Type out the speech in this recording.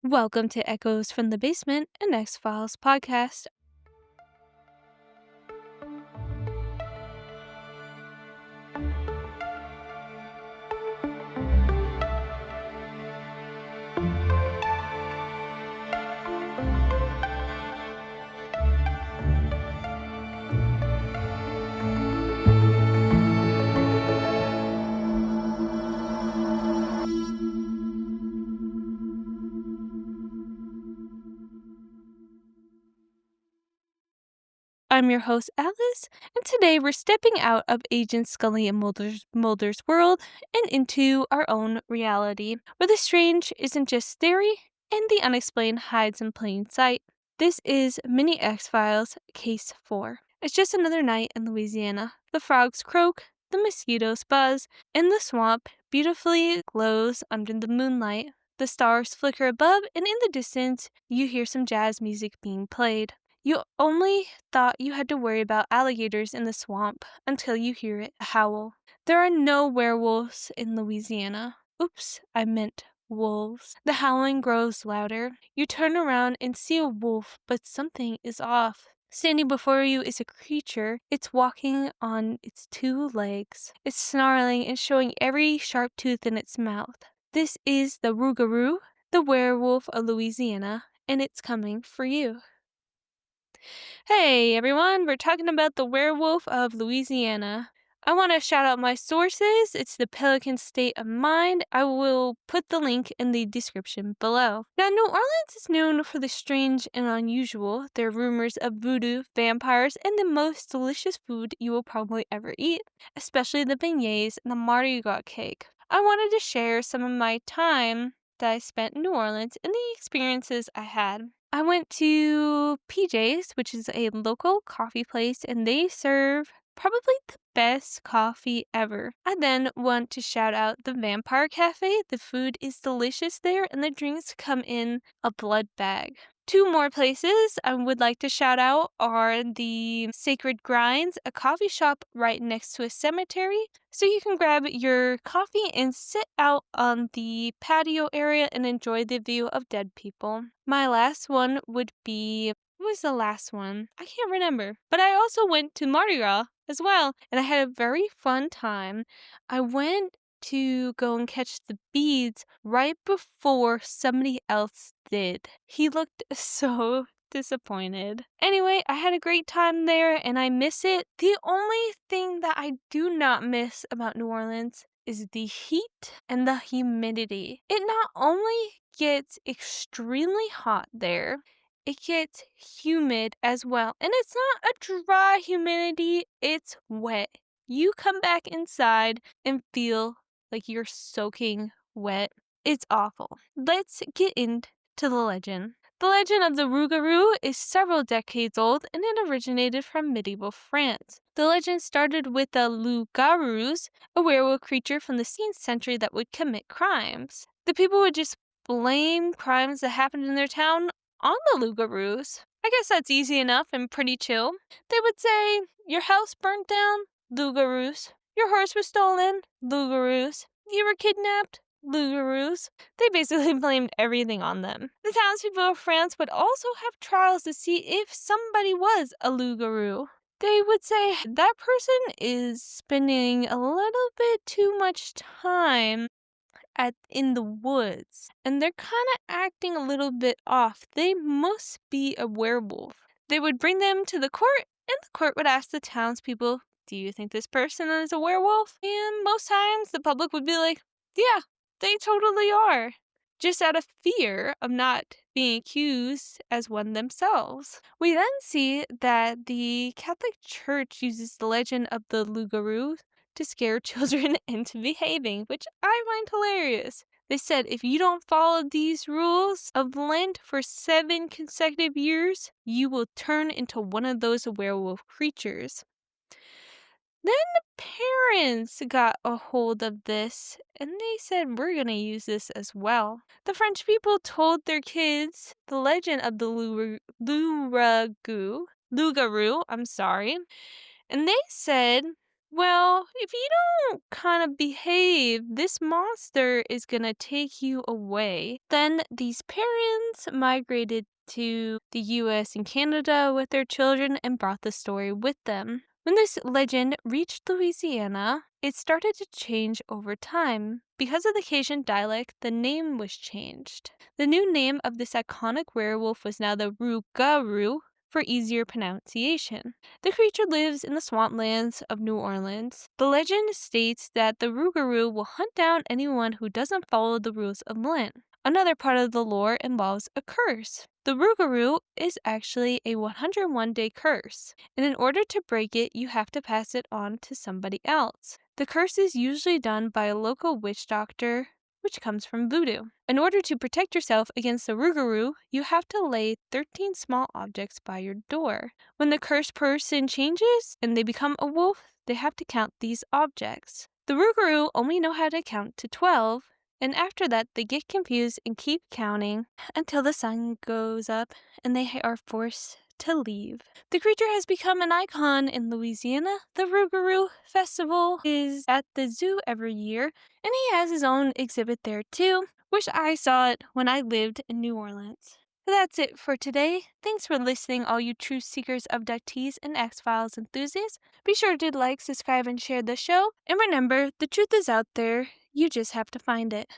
Welcome to Echoes from the Basement, an X-Files podcast. I'm your host, Alice, and today we're stepping out of Agent Scully and Mulder's world and into our own reality, where the strange isn't just theory and the unexplained hides in plain sight. This is Mini X-Files Case 4. It's just another night in Louisiana. The frogs croak, the mosquitoes buzz, and the swamp beautifully glows under the moonlight. The stars flicker above, and in the distance, you hear some jazz music being played. You only thought you had to worry about alligators in the swamp until you hear it howl. There are no werewolves in Louisiana. Oops, I meant wolves. The howling grows louder. You turn around and see a wolf, but something is off. Standing before you is a creature. It's walking on its two legs. It's snarling and showing every sharp tooth in its mouth. This is the Rougarou, the werewolf of Louisiana, and it's coming for you. Hey everyone, we're talking about the werewolf of Louisiana. I want to shout out my sources. It's the Pelican State of Mind. I will put the link in the description below. Now, New Orleans is known for the strange and unusual. There are rumors of voodoo, vampires, and the most delicious food you will probably ever eat, especially the beignets and the Mardi Gras cake. I wanted to share some of my time that I spent in New Orleans and the experiences I had. I went to PJ's, which is a local coffee place, and they serve probably the best coffee ever. I then want to shout out the Vampire Cafe. The food is delicious there, and the drinks come in a blood bag. Two more places I would like to shout out are the Sacred Grinds, a coffee shop right next to a cemetery. So you can grab your coffee and sit out on the patio area and enjoy the view of dead people. My last one would be, what was the last one? I can't remember. But I also went to Mardi Gras as well, and I had a very fun time. I went to go and catch the beads right before somebody else did. He looked so disappointed. Anyway, I had a great time there and I miss it. The only thing that I do not miss about New Orleans is the heat and the humidity. It not only gets extremely hot there, it gets humid as well. And it's not a dry humidity, it's wet. You come back inside and feel like you're soaking wet. It's awful. Let's get into the legend. The legend of the Rougarou is several decades old and it originated from medieval France. The legend started with the Loups-garous, a werewolf creature from the 16th century that would commit crimes. The people would just blame crimes that happened in their town on the Loups-garous. I guess that's easy enough and pretty chill. They would say, your house burnt down? Loups-garous. Your horse was stolen? Loups-garous. You were kidnapped? Loups-garous. They basically blamed everything on them. The townspeople of France would also have trials to see if somebody was a Loups-garou. They would say, that person is spending a little bit too much time in the woods, and they're kind of acting a little bit off. They must be a werewolf. They would bring them to the court, and the court would ask the townspeople, do you think this person is a werewolf? And most times the public would be like, yeah, they totally are, just out of fear of not being accused as one themselves. We then see that the Catholic Church uses the legend of the Loups-garous to scare children into behaving, which I find hilarious. They said if you don't follow these rules of Lent for 7 consecutive years, you will turn into one of those werewolf creatures. Then the parents got a hold of this and they said, we're going to use this as well. The French people told their kids the legend of the Loups-garous, and they said Well, if you don't kind of behave, this monster is gonna take you away. Then these parents migrated to the US and Canada with their children and brought the story with them. When this legend reached Louisiana, it started to change over time. Because of the Cajun dialect, the name was changed. The new name of this iconic werewolf was now the Rougarou for easier pronunciation. The creature lives in the swamplands of New Orleans. The legend states that the Rougarou will hunt down anyone who doesn't follow the rules of Lent. Another part of the lore involves a curse. The Rougarou is actually a 101-day curse, and in order to break it, you have to pass it on to somebody else. The curse is usually done by a local witch doctor, which comes from voodoo. In order to protect yourself against the Rougarou, you have to lay 13 small objects by your door. When the cursed person changes and they become a wolf, they have to count these objects. The Rougarou only know how to count to 12, and after that they get confused and keep counting until the sun goes up and they are forced to leave. The creature has become an icon in Louisiana. The Rougarou Festival is at the zoo every year, and he has his own exhibit there too. Wish I saw it when I lived in New Orleans. That's it for today. Thanks for listening, all you truth seekers, abductees, and X-Files enthusiasts. Be sure to like, subscribe, and share the show. And remember, the truth is out there. You just have to find it.